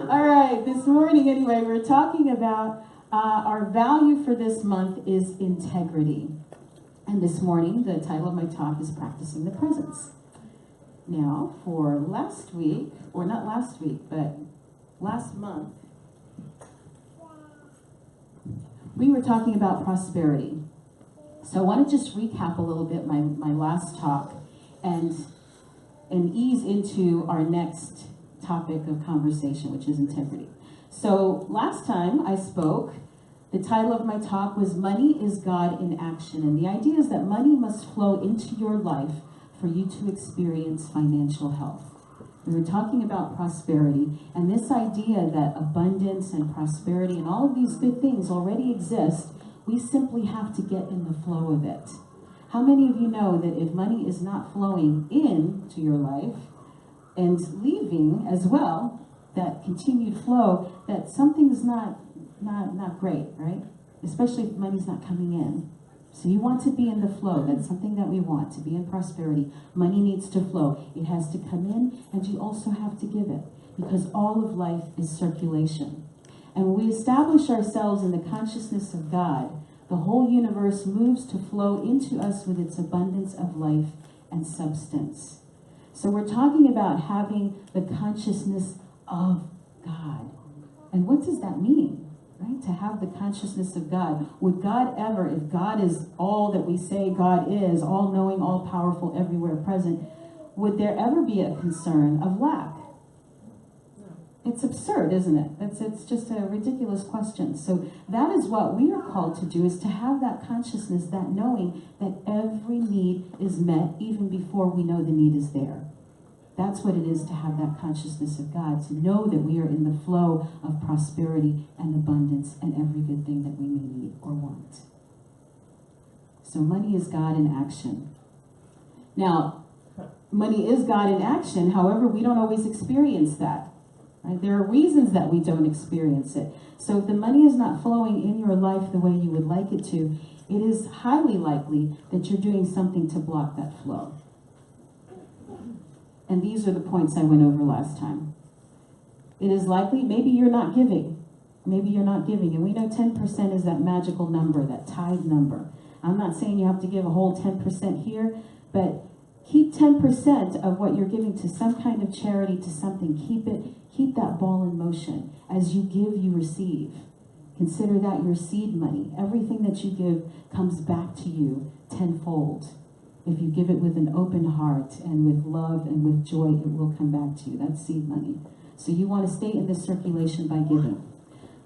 All right, this morning anyway, we're talking about our value for this month is integrity. And this morning, the title of my talk is Practicing the Presence. Now, for last week, or not last week, but last month, we were talking about prosperity. So I want to just recap a little bit my last talk and ease into our next topic of conversation, which is integrity. So last time I spoke, the title of my talk was Money is God in Action. And the idea is that money must flow into your life for you to experience financial health. We were talking about prosperity and this idea that abundance and prosperity and all of these good things already exist. We simply have to get in the flow of it. How many of you know that if money is not flowing into your life and leaving as well, that continued flow, that something's not great, right? Especially if money's not coming in. So you want to be in the flow. That's something that we want, to be in prosperity. Money needs to flow. It has to come in, and you also have to give it, because all of life is circulation. And when we establish ourselves in the consciousness of God, the whole universe moves to flow into us with its abundance of life and substance. So we're talking about having the consciousness of God. And what does that mean? Right? To have the consciousness of God. Would God ever, if God is all that we say God is, all-knowing, all-powerful, everywhere present, would there ever be a concern of lack? It's absurd, isn't it? It's just a ridiculous question. So that is what we are called to do, is to have that consciousness, that knowing that every need is met even before we know the need is there. That's what it is to have that consciousness of God, to know that we are in the flow of prosperity and abundance and every good thing that we may need or want. So money is God in action. Now, money is God in action. However, we don't always experience that. Right? There are reasons that we don't experience it. So if the money is not flowing in your life the way you would like it to, it is highly likely that you're doing something to block that flow. And these are the points I went over last time. It is likely, maybe you're not giving. Maybe you're not giving. And we know 10% is that magical number, that tithe number. I'm not saying you have to give a whole 10% here, but keep 10% of what you're giving to some kind of charity, to something. Keep that ball in motion. As you give, you receive. Consider that your seed money. Everything that you give comes back to you tenfold. If you give it with an open heart and with love and with joy, it will come back to you. That's seed money. So you want to stay in this circulation by giving.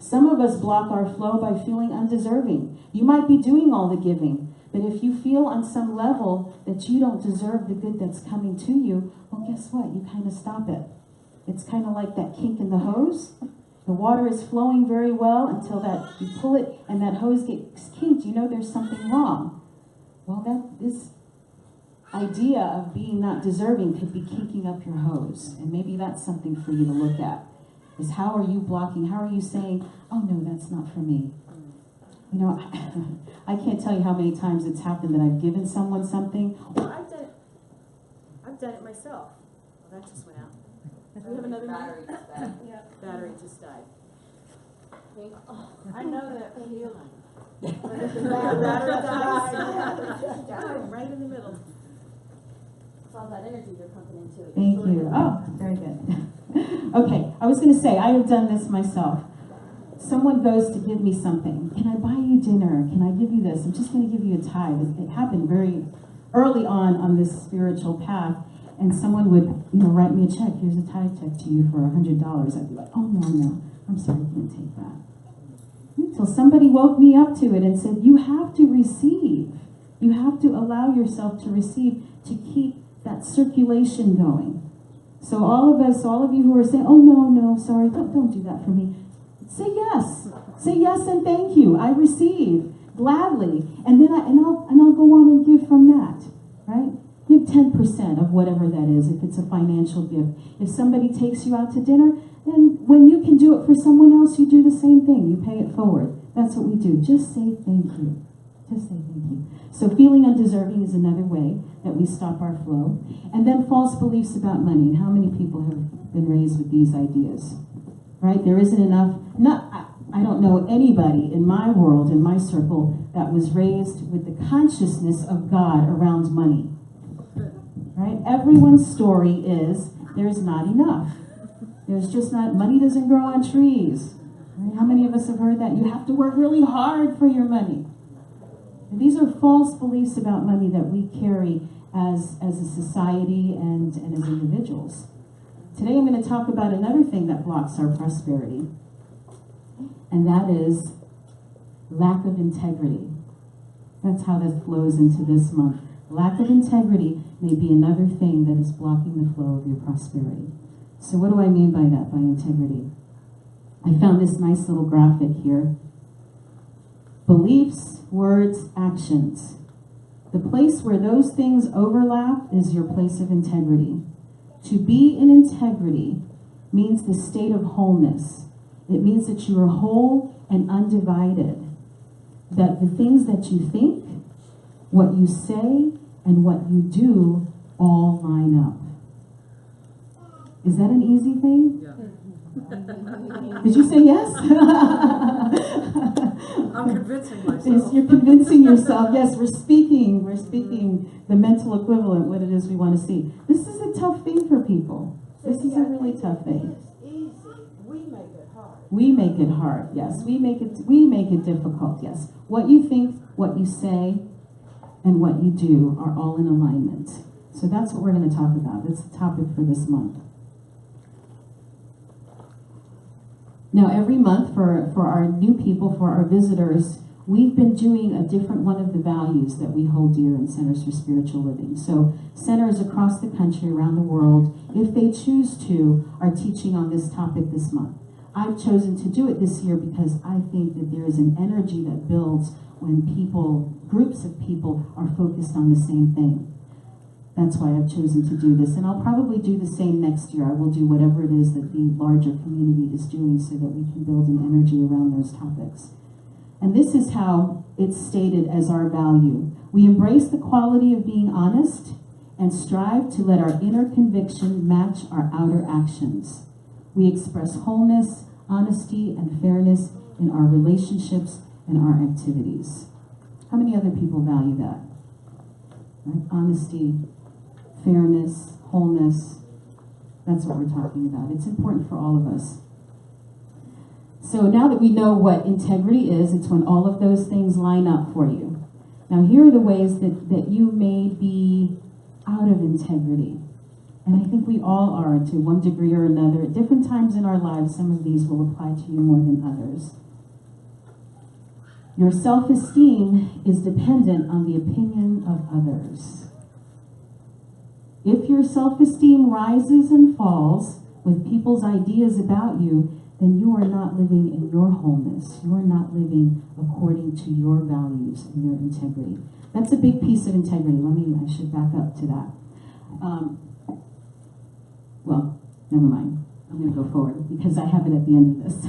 Some of us block our flow by feeling undeserving. You might be doing all the giving, but if you feel on some level that you don't deserve the good that's coming to you, well, guess what? You kind of stop it. It's kind of like that kink in the hose. The water is flowing very well until that you pull it and that hose gets kinked. You know there's something wrong. Well, this idea of being not deserving could be kinking up your hose. And maybe that's something for you to look at. Is how are you blocking? How are you saying, oh no, that's not for me? You know, I can't tell you how many times it's happened that I've given someone something. Well, I've done it myself. Well, that just went out. Do we have another battery just died. Yeah, battery just died. Oh, I know that feeling. Battery died. Right in the middle. It's all that energy they're pumping into it. Thank you. Oh, very good. Okay, I was going to say, I have done this myself. Someone goes to give me something. Can I buy you dinner? Can I give you this? I'm just going to give you a tithe. It happened very early on this spiritual path. And someone would, write me a check. Here's a tithe check to you for $100. I'd be like, oh, no. I'm sorry, I can't take that. Until somebody woke me up to it and said, you have to receive. You have to allow yourself to receive, to keep that circulation going. So all of you who are saying, oh, no, sorry, don't do that for me. Say yes. Say yes and thank you. I receive gladly. And then I'll go on and give from that, right? Give 10% of whatever that is, if it's a financial gift. If somebody takes you out to dinner, then when you can do it for someone else, you do the same thing. You pay it forward. That's what we do. Just say thank you. Just say thank you. So feeling undeserving is another way that we stop our flow. And then false beliefs about money. And how many people have been raised with these ideas? right? There isn't enough, I don't know anybody in my world, in my circle, that was raised with the consciousness of God around money, right? Everyone's story is there's not enough. There's just not, money doesn't grow on trees. Right? How many of us have heard that? You have to work really hard for your money. And these are false beliefs about money that we carry as a society and as individuals. Today I'm going to talk about another thing that blocks our prosperity, and that is lack of integrity. That's how that flows into this month. Lack of integrity may be another thing that is blocking the flow of your prosperity. So what do I mean by that, by integrity? I found this nice little graphic here. Beliefs, words, actions. The place where those things overlap is your place of integrity. To be in integrity means the state of wholeness. It means that you are whole and undivided. That the things that you think, what you say, and what you do all line up. Is that an easy thing? Yeah. Did you say yes? I'm convincing myself. You're convincing yourself. Yes, we're speaking the mental equivalent, what it is we want to see. This is a tough thing for people. This is a really tough thing. It's easy. We make it hard. We make it hard, yes. We make it difficult, yes. What you think, what you say, and what you do are all in alignment. So that's what we're going to talk about. That's the topic for this month. Now, every month for our new people, for our visitors, we've been doing a different one of the values that we hold dear in Centers for Spiritual Living. So centers across the country, around the world, if they choose to, are teaching on this topic this month. I've chosen to do it this year because I think that there is an energy that builds when people, groups of people, are focused on the same thing. That's why I've chosen to do this. And I'll probably do the same next year. I will do whatever it is that the larger community is doing so that we can build an energy around those topics. And this is how it's stated as our value. We embrace the quality of being honest and strive to let our inner conviction match our outer actions. We express wholeness, honesty, and fairness in our relationships and our activities. How many other people value that? Right? Honesty, fairness, wholeness. That's what we're talking about. It's important for all of us. So now that we know what integrity is, it's when all of those things line up for you. Now here are the ways that you may be out of integrity. And I think we all are to one degree or another. At different times in our lives, some of these will apply to you more than others. Your self-esteem is dependent on the opinion of others. If your self-esteem rises and falls with people's ideas about you, then you are not living in your wholeness. You are not living according to your values and your integrity. That's a big piece of integrity. I should back up to that. Well, never mind. I'm going to go forward because I have it at the end of this.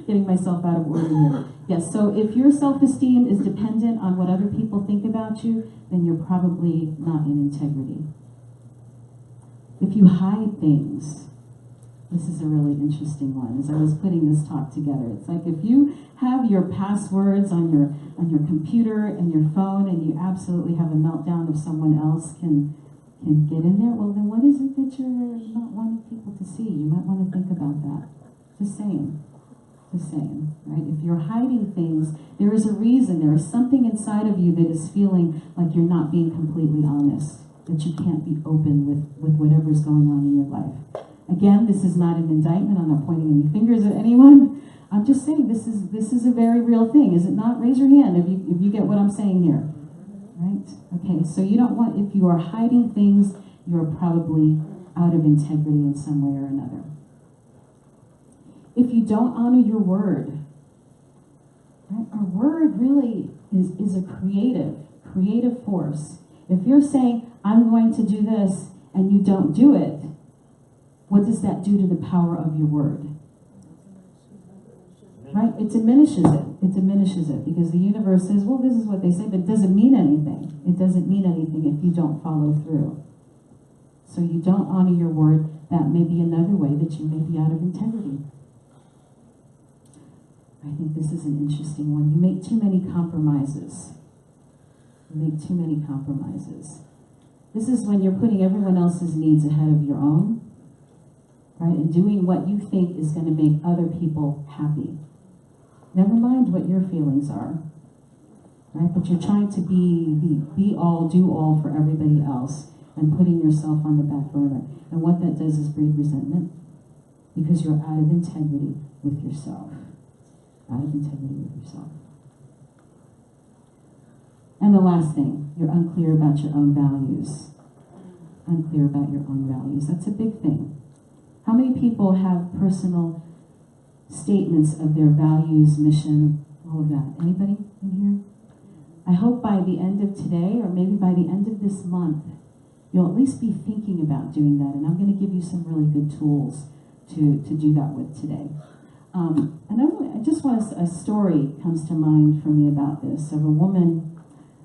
Getting myself out of order here. Yes, so if your self-esteem is dependent on what other people think about you, then you're probably not in integrity. If you hide things, this is a really interesting one. As I was putting this talk together, it's like if you have your passwords on your computer and your phone, and you absolutely have a meltdown if someone else can get in there, well then what is it that you're not wanting people to see? You might want to think about that. Just saying, right? If you're hiding things, there is a reason. There is something inside of you that is feeling like you're not being completely honest, that you can't be open with whatever's going on in your life. Again, this is not an indictment. I'm not pointing any fingers at anyone. I'm just saying this is a very real thing, is it not? Raise your hand if you get what I'm saying here. Right? Okay, so you don't want, if you are hiding things, you're probably out of integrity in some way or another. If you don't honor your word, right? Our word really is a creative force. If you're saying, I'm going to do this, and you don't do it, what does that do to the power of your word? Right? It diminishes it. It diminishes it because the universe says, well, this is what they say, but it doesn't mean anything. It doesn't mean anything if you don't follow through. So you don't honor your word. That may be another way that you may be out of integrity. think this is an interesting one. You make too many compromises. You make too many compromises. This is when you're putting everyone else's needs ahead of your own, right? And doing what you think is going to make other people happy. Never mind what your feelings are, right? But you're trying to be all, do all for everybody else and putting yourself on the back burner. And what that does is breed resentment because you're out of integrity with yourself. Out of integrity with yourself. And the last thing, you're unclear about your own values. Unclear about your own values. That's a big thing. How many people have personal statements of their values, mission, all of that? Anybody in here? I hope by the end of today, or maybe by the end of this month, you'll at least be thinking about doing that. And I'm going to give you some really good tools to do that with today. And I just want a story comes to mind for me about this, of a woman.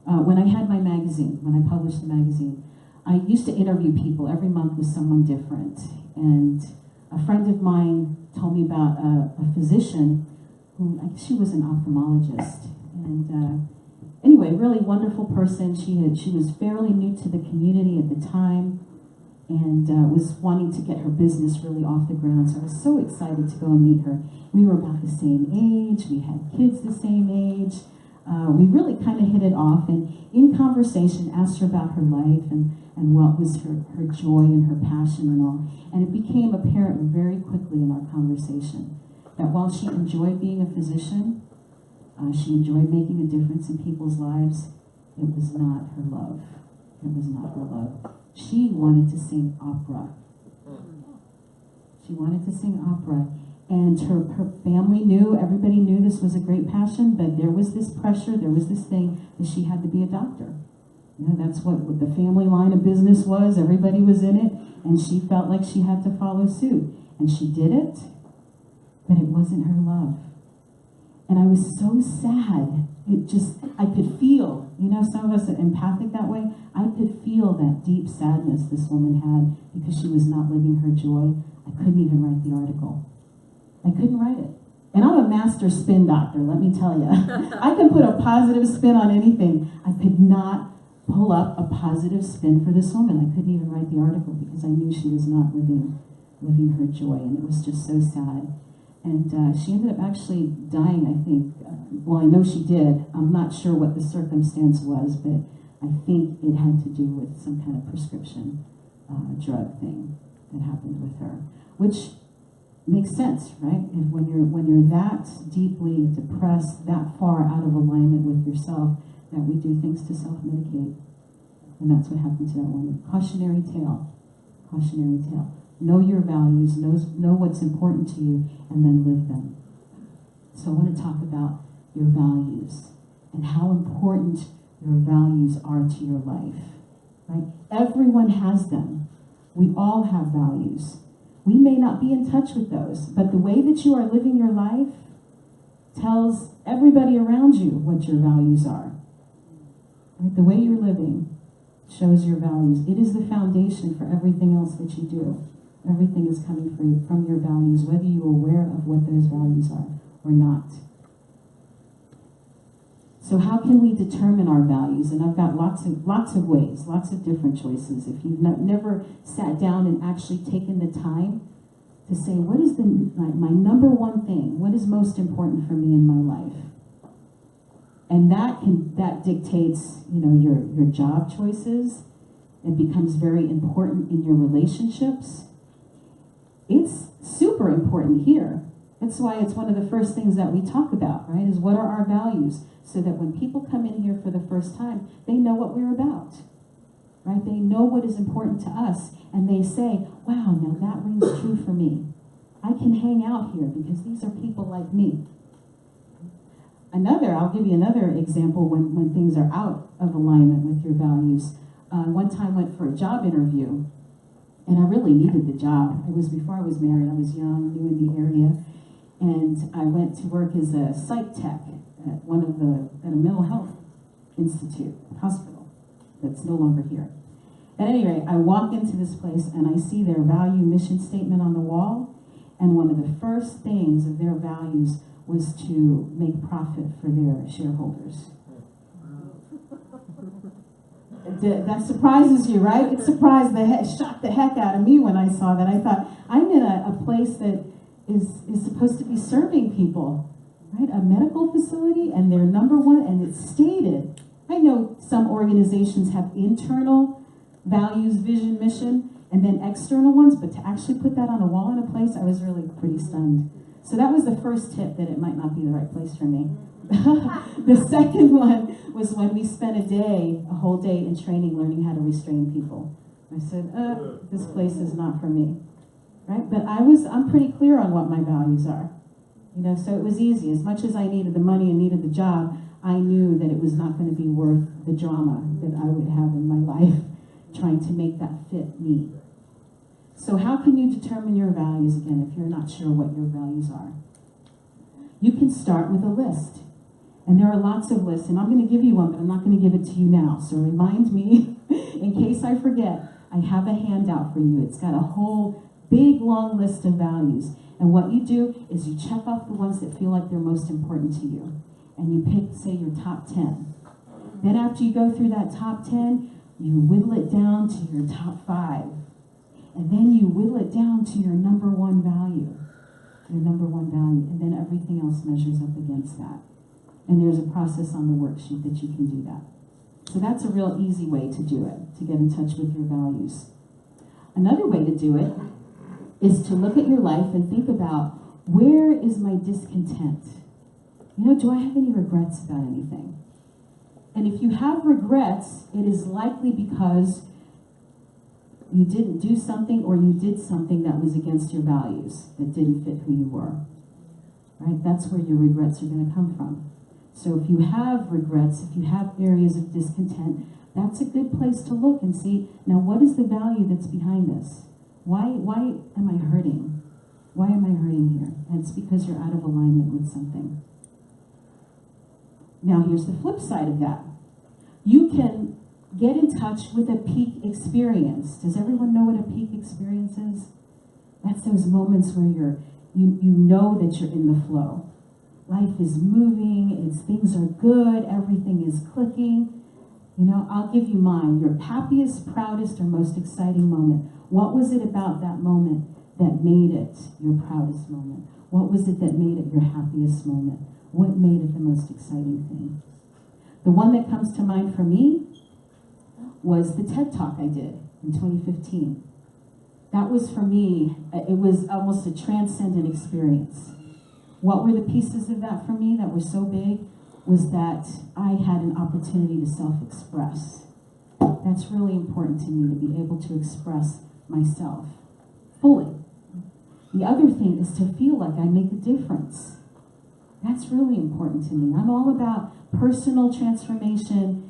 When I had my magazine, when I published the magazine, I used to interview people every month with someone different. And a friend of mine told me about a physician who, I guess she was an ophthalmologist. And anyway, really wonderful person. She was fairly new to the community at the time and was wanting to get her business really off the ground. So I was so excited to go and meet her. We were about the same age. We had kids the same age. We really kind of hit it off, and in conversation asked her about her life and what was her joy and her passion and all. And it became apparent very quickly in our conversation that while she enjoyed being a physician, she enjoyed making a difference in people's lives, it was not her love. It was not her love. She wanted to sing opera. She wanted to sing opera. And her family knew, everybody knew this was a great passion, but there was this pressure, there was this thing that she had to be a doctor. You know, that's what the family line of business was. Everybody was in it, and she felt like she had to follow suit. And she did it, but it wasn't her love. And I was so sad. I could feel, you know, some of us are empathic that way. I could feel that deep sadness this woman had because she was not living her joy. I couldn't even write the article. I couldn't write it. And I'm a master spin doctor, let me tell you. I can put a positive spin on anything. I could not pull up a positive spin for this woman. I couldn't even write the article because I knew she was not living her joy, and it was just so sad. And she ended up actually dying, I think. Well, I know she did. I'm not sure what the circumstance was, but I think it had to do with some kind of prescription drug thing that happened with her, which makes sense, right? If when you're that deeply depressed, that far out of alignment with yourself, that we do things to self-medicate. And that's what happened to that woman. Cautionary tale. Cautionary tale. Know your values, know what's important to you, and then live them. So I want to talk about your values and how important your values are to your life, right? Everyone has them. We all have values. We may not be in touch with those, but the way that you are living your life tells everybody around you what your values are. Right? The way you're living shows your values. It is the foundation for everything else that you do. Everything is coming from your values, whether you're aware of what those values are or not. So how can we determine our values? And I've got lots of ways, lots of different choices. If you've never sat down and actually taken the time to say, what is my number one thing? What is most important for me in my life? And that dictates, you know, your job choices. It becomes very important in your relationships. It's super important here. That's why it's one of the first things that we talk about, right? Is what are our values? So that when people come in here for the first time, they know what we're about, right? They know what is important to us, and they say, wow, now that rings true for me. I can hang out here because these are people like me. I'll give you another example when things are out of alignment with your values. One time I went for a job interview, and I really needed the job. It was before I was married. I was young, new in the area, and I went to work as a psych tech at a mental health institute, hospital, that's no longer here. At any rate, I walk into this place and I see their value mission statement on the wall, and one of the first things of their values was to make profit for their shareholders. That surprises you, right? It shocked the heck out of me when I saw that. I thought, I'm in a place that is supposed to be serving people, right? A medical facility, and they're number one, and it's stated. I know some organizations have internal values, vision, mission, and then external ones, but to actually put that on a wall in a place, I was really pretty stunned. So that was the first tip, that it might not be the right place for me. The second one was when we spent a whole day in training, learning how to restrain people. I said, this place is not for me, right? But I'm pretty clear on what my values are, you know, so it was easy. As much as I needed the money and needed the job, I knew that it was not going to be worth the drama that I would have in my life trying to make that fit me. So how can you determine your values again if you're not sure what your values are? You can start with a list. And there are lots of lists, and I'm going to give you one, but I'm not going to give it to you now. So remind me, in case I forget, I have a handout for you. It's got a whole big, long list of values. And what you do is you check off the ones that feel like they're most important to you. And you pick, say, your top 10. Then after you go through that top 10, you whittle it down to your top 5. And then you whittle it down to your number one value. Your number one value. And then everything else measures up against that. And there's a process on the worksheet that you can do that. So that's a real easy way to do it, to get in touch with your values. Another way to do it is to look at your life and think about, where is my discontent? You know, do I have any regrets about anything? And if you have regrets, it is likely because you didn't do something, or you did something that was against your values, that didn't fit who you were. Right? That's where your regrets are going to come from. So if you have regrets, if you have areas of discontent, that's a good place to look and see, now what is the value that's behind this? Why am I hurting? Why am I hurting here? And it's because you're out of alignment with something. Now here's the flip side of that. You can get in touch with a peak experience. Does everyone know what a peak experience is? That's those moments where you know that you're in the flow. Life is moving, things are good, everything is clicking. You know, I'll give you mine. Your happiest, proudest, or most exciting moment. What was it about that moment that made it your proudest moment? What was it that made it your happiest moment? What made it the most exciting thing? The one that comes to mind for me was the TED Talk I did in 2015. That was, for me, it was almost a transcendent experience. What were the pieces of that for me that were so big? Was that I had an opportunity to self-express. That's really important to me, to be able to express myself fully. The other thing is to feel like I make a difference. That's really important to me. I'm all about personal transformation,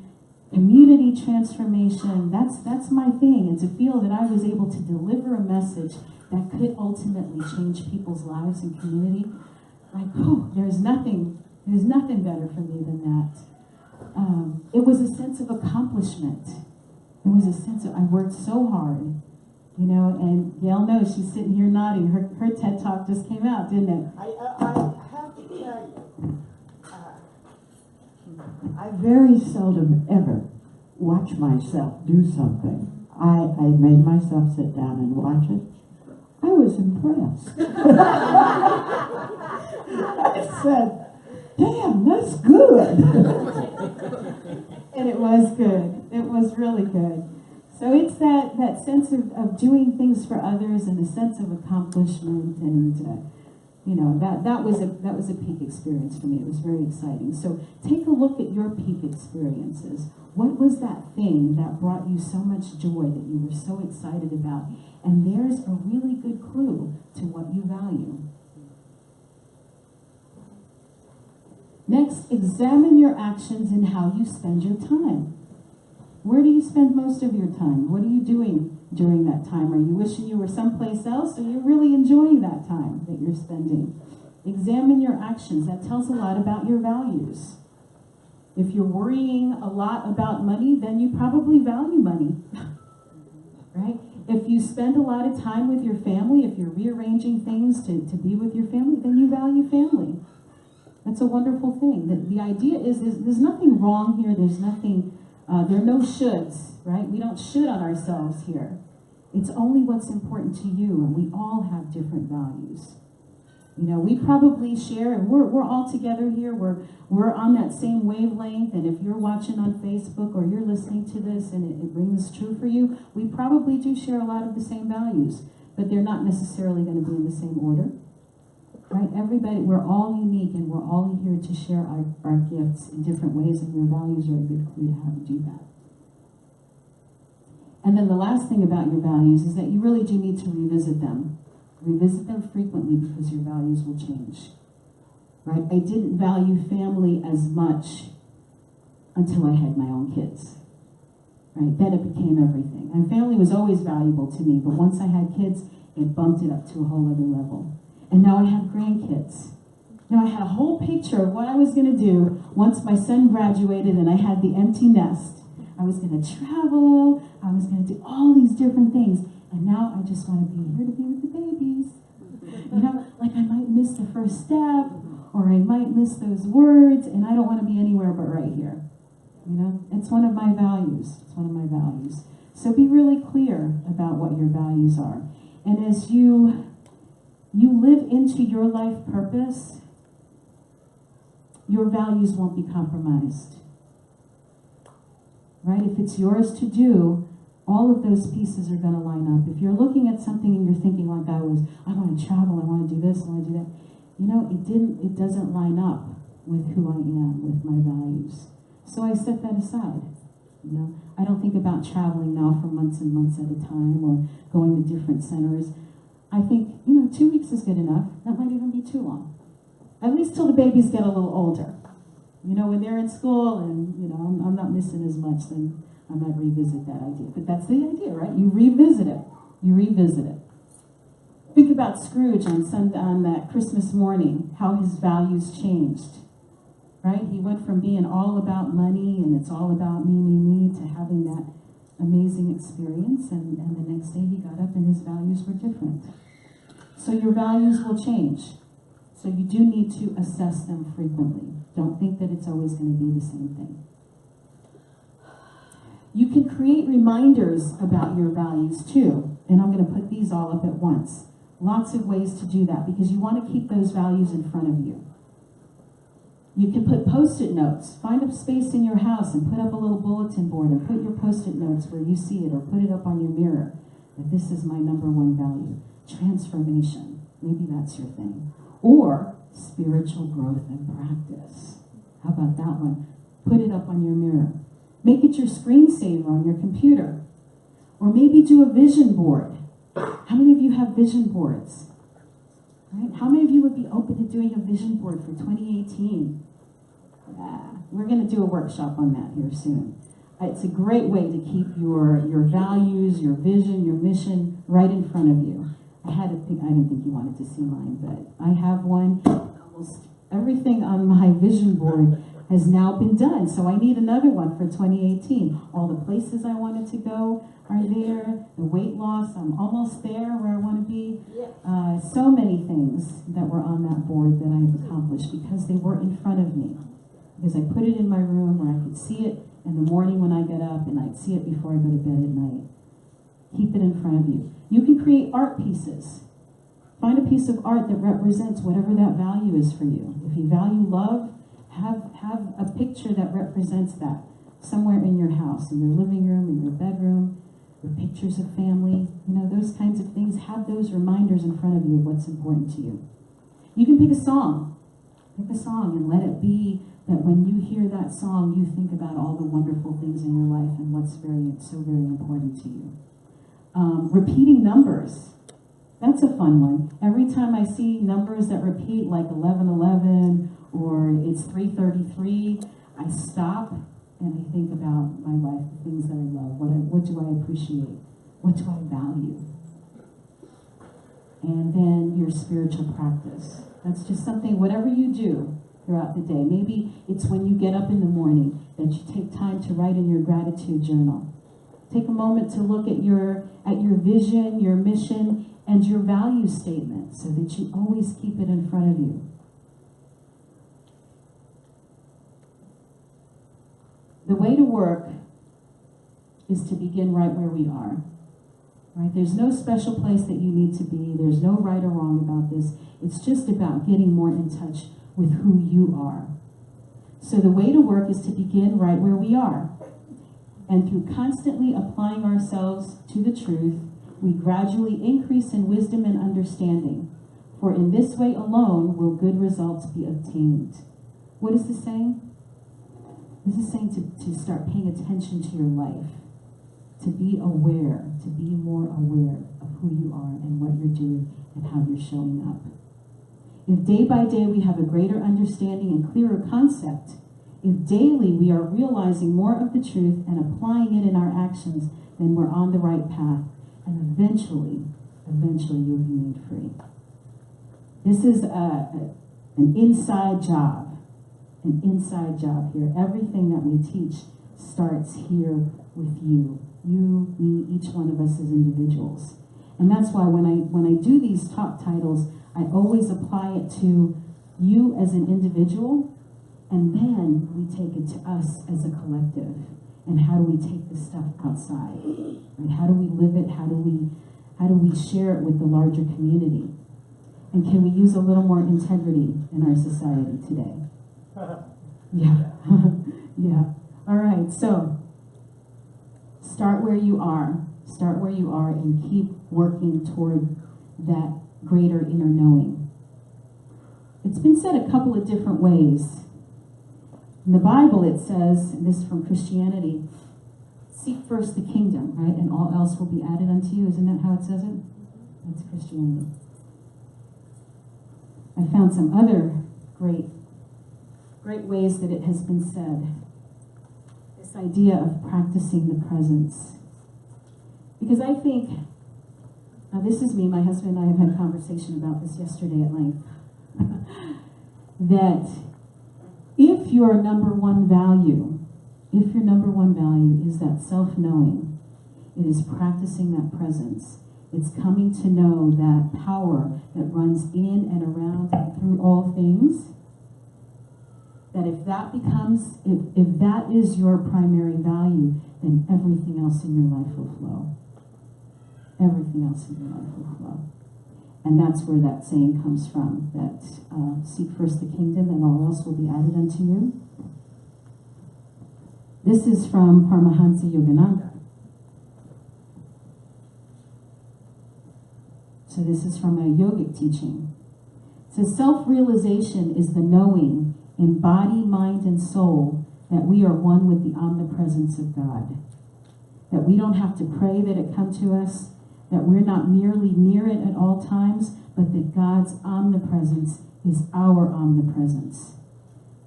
community transformation. That's my thing. And to feel that I was able to deliver a message that could ultimately change people's lives and community. Like, oh, there's nothing better for me than that. It was a sense of accomplishment. It was a sense of, I worked so hard, you know, and Gail knows, she's sitting here nodding. Her TED Talk just came out, didn't it? I have to tell you, I very seldom ever watch myself do something. I made myself sit down and watch it. I was impressed. I said, damn, that's good. And it was good. It was really good. So it's that sense of doing things for others, and a sense of accomplishment, and you know, that was a peak experience for me. It was very exciting. So take a look at your peak experiences. What was that thing that brought you so much joy, that you were so excited about? And there's a really good clue to what you value. Next, examine your actions and how you spend your time. Where do you spend most of your time? What are you doing during that time? Are you wishing you were someplace else, or you're really enjoying that time that you're spending? Examine your actions. That tells a lot about your values. If you're worrying a lot about money, then you probably value money, right? If you spend a lot of time with your family, if you're rearranging things to be with your family, then you value family. That's a wonderful thing. The idea is there's nothing wrong here. There's nothing, there are no shoulds, right? We don't should on ourselves here. It's only what's important to you, and we all have different values. You know, we probably share, and we're all together here. We're on that same wavelength, and if you're watching on Facebook or you're listening to this and it rings true for you, we probably do share a lot of the same values, but they're not necessarily going to be in the same order. Right? Everybody, we're all unique, and we're all here to share our gifts in different ways, and your values are a good clue to how to do that. And then the last thing about your values is that you really do need to revisit them. Revisit them frequently because your values will change. Right? I didn't value family as much until I had my own kids. Right? Then it became everything. And family was always valuable to me, but once I had kids, it bumped it up to a whole other level. And now I have grandkids. Now I had a whole picture of what I was going to do once my son graduated and I had the empty nest. I was going to travel. I was going to do all these different things. And now I just want to be here to be with the babies. You know, like I might miss the first step, or I might miss those words, and I don't want to be anywhere but right here. You know, it's one of my values. It's one of my values. So be really clear about what your values are. And as you live into your life purpose, your values won't be compromised. Right? If it's yours to do, all of those pieces are going to line up. If you're looking at something and you're thinking like I was, I want to travel, I want to do this, I want to do that. You know, it doesn't line up with who I am, with my values. So I set that aside. You know, I don't think about traveling now for months and months at a time or going to different centers. I think, 2 weeks is good enough. That might even be too long. At least till the babies get a little older. You know, when they're in school and, I'm not missing as much, then I might revisit that idea. But that's the idea, right? You revisit it. You revisit it. Think about Scrooge on that Christmas morning, how his values changed. Right? He went from being all about money and it's all about me, to having that amazing experience. And the next day he got up and his values were different. So your values will change. So you do need to assess them frequently. Don't think that it's always going to be the same thing. You can create reminders about your values too. And I'm going to put these all up at once. Lots of ways to do that because you want to keep those values in front of you. You can put Post-it notes. Find a space in your house and put up a little bulletin board and put your Post-it notes where you see it or put it up on your mirror. That this is my number one value. Transformation. Maybe that's your thing. Or spiritual growth and practice. How about that one? Put it up on your mirror. Make it your screensaver on your computer. Or maybe do a vision board. How many of you have vision boards? Right? How many of you would be open to doing a vision board for 2018? We're going to do a workshop on that here soon. It's a great way to keep your values, your vision, your mission right in front of you. I didn't think you wanted to see mine, but I have one. Almost everything on my vision board has now been done, so I need another one for 2018. All the places I wanted to go are there. The weight loss, I'm almost there where I want to be. So many things that were on that board that I've accomplished because they were in front of me. Because I put it in my room where I could see it in the morning when I get up, and I'd see it before I go to bed at night. Keep it in front of you. You can create art pieces. Find a piece of art that represents whatever that value is for you. If you value love, have a picture that represents that somewhere in your house, in your living room, in your bedroom, with pictures of family, those kinds of things. Have those reminders in front of you of what's important to you. You can pick a song. Pick a song and let it be that when you hear that song, you think about all the wonderful things in your life and what's so very important to you. Repeating numbers. That's a fun one. Every time I see numbers that repeat, like 1111 or it's 333, I stop and I think about my life, the things that I love, what do I appreciate, what do I value. And then your spiritual practice. That's just something, whatever you do throughout the day. Maybe it's when you get up in the morning that you take time to write in your gratitude journal. Take a moment to look at your vision, your mission, and your value statement so that you always keep it in front of you. The way to work is to begin right where we are. Right? There's no special place that you need to be. There's no right or wrong about this. It's just about getting more in touch with who you are. So the way to work is to begin right where we are. And through constantly applying ourselves to the truth, we gradually increase in wisdom and understanding. For in this way alone will good results be obtained. What is this saying? This is saying to start paying attention to your life, to be aware, to be more aware of who you are and what you're doing and how you're showing up. If day by day we have a greater understanding and clearer concept, if daily we are realizing more of the truth and applying it in our actions, then we're on the right path, and eventually you'll be made free. This is an inside job. An inside job here. Everything that we teach starts here with you. You, me, each one of us as individuals. And that's why when I do these talk titles, I always apply it to you as an individual, and then we take it to us as a collective. And how do we take this stuff outside? Right? How do we live it? How do we share it with the larger community? And can we use a little more integrity in our society today? Yeah. Yeah. All right. So start where you are. Start where you are and keep working toward that greater inner knowing. It's been said a couple of different ways. In the Bible it says, and this is from Christianity, seek first the kingdom, right? And all else will be added unto you. Isn't that how it says it? That's Christianity. I found some other great ways that it has been said. This idea of practicing the presence. Because I think, now this is me, my husband and I have had a conversation about this yesterday at length, that if your number one value is that self-knowing, it is practicing that presence. It's coming to know that power that runs in and around and through all things. That if that is your primary value, then everything else in your life will flow. Everything else in your life will flow. And that's where that saying comes from, that seek first the kingdom and all else will be added unto you. This is from Paramahansa Yogananda. So this is from a yogic teaching. It says, self-realization is the knowing in body, mind, and soul that we are one with the omnipresence of God. That we don't have to pray that it come to us, that we're not merely near it at all times, but that God's omnipresence is our omnipresence.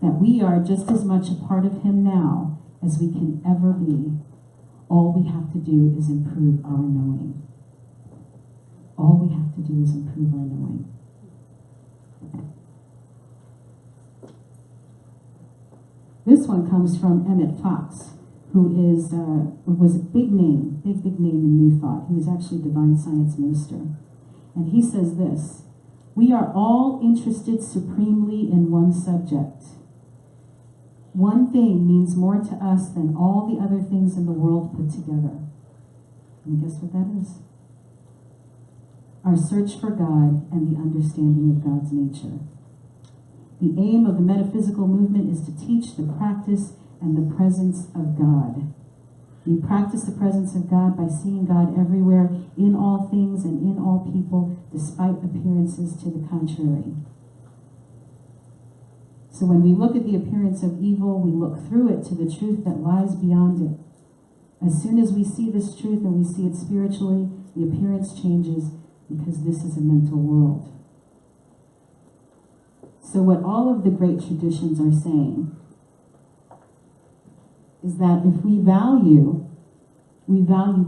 That we are just as much a part of Him now as we can ever be. All we have to do is improve our knowing. All we have to do is improve our knowing. This one comes from Emmett Fox, who was a big name in New Thought. He was actually a divine science minister. And he says this, we are all interested supremely in one subject. One thing means more to us than all the other things in the world put together. And guess what that is? Our search for God and the understanding of God's nature. The aim of the metaphysical movement is to teach the practice and the presence of God. We practice the presence of God by seeing God everywhere, in all things and in all people, despite appearances to the contrary. So when we look at the appearance of evil, we look through it to the truth that lies beyond it. As soon as we see this truth and we see it spiritually, the appearance changes because this is a mental world. So what all of the great traditions are saying is that if we value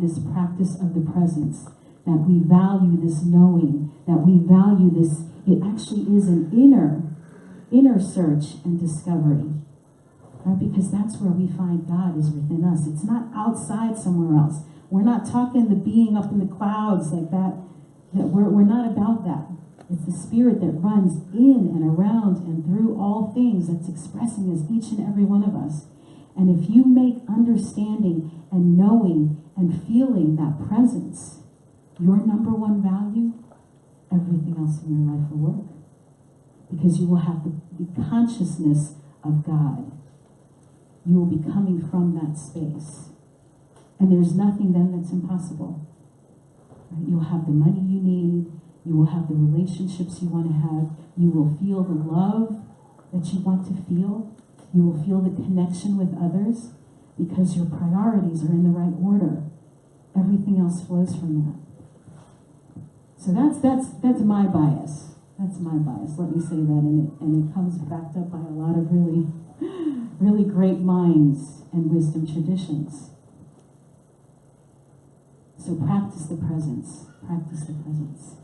this practice of the presence, that we value this knowing, that we value this, it actually is an inner search and discovery. Right? Because that's where we find God is within us. It's not outside somewhere else. We're not talking the being up in the clouds like that. We're not about that. It's the spirit that runs in and around and through all things that's expressing as each and every one of us. And if you make understanding and knowing and feeling that presence your number one value, everything else in your life will work. Because you will have the consciousness of God. You will be coming from that space. And there's nothing then that's impossible. Right? You'll have the money you need. You will have the relationships you want to have. You will feel the love that you want to feel. You will feel the connection with others because your priorities are in the right order. Everything else flows from that. So that's my bias. That's my bias. Let me say that, and it comes backed up by a lot of really, really great minds and wisdom traditions. So practice the presence. Practice the presence.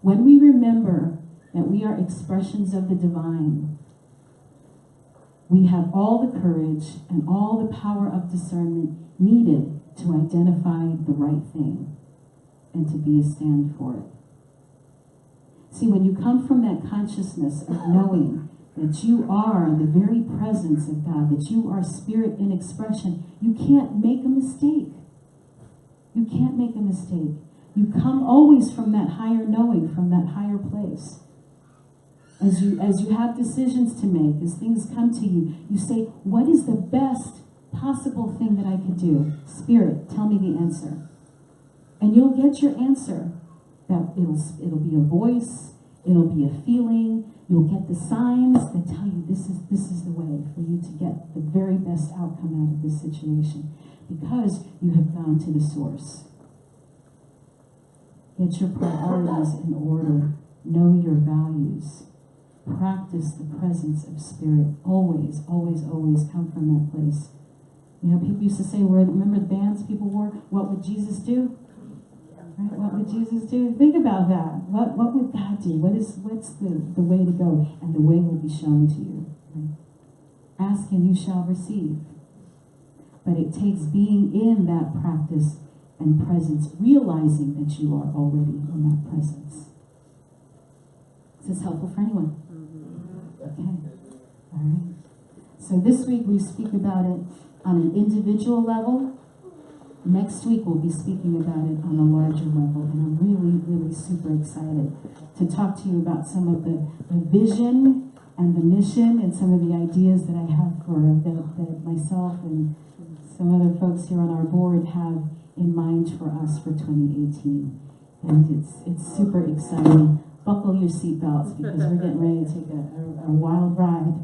When we remember that we are expressions of the divine, we have all the courage and all the power of discernment needed to identify the right thing and to be a stand for it. See, when you come from that consciousness of knowing that you are the very presence of God, that you are spirit in expression, you can't make a mistake. You can't make a mistake. You come always from that higher knowing, from that higher place. As you have decisions to make, as things come to you, you say, what is the best possible thing that I could do? Spirit, tell me the answer. And you'll get your answer. That it'll be a voice, it'll be a feeling, you'll get the signs that tell you this is the way for you to get the very best outcome out of this situation. Because you have gone to the source. Get your priorities in order. Know your values. Practice the presence of spirit. Always, always, always come from that place. You know, people used to say, remember the bands people wore? What would Jesus do? Right? What would Jesus do? Think about that. What would God do? What's the way to go? And the way will be shown to you. Right? Ask and you shall receive. But it takes being in that practice and presence, realizing that you are already in that presence. Is this helpful for anyone? Okay. All right. So this week we speak about it on an individual level. Next week we'll be speaking about it on a larger level. And I'm really, really super excited to talk to you about some of the vision and the mission and some of the ideas that I have for that myself and some other folks here on our board have in mind for us for 2018. And it's super exciting. Buckle your seatbelts because we're getting ready to take a wild ride.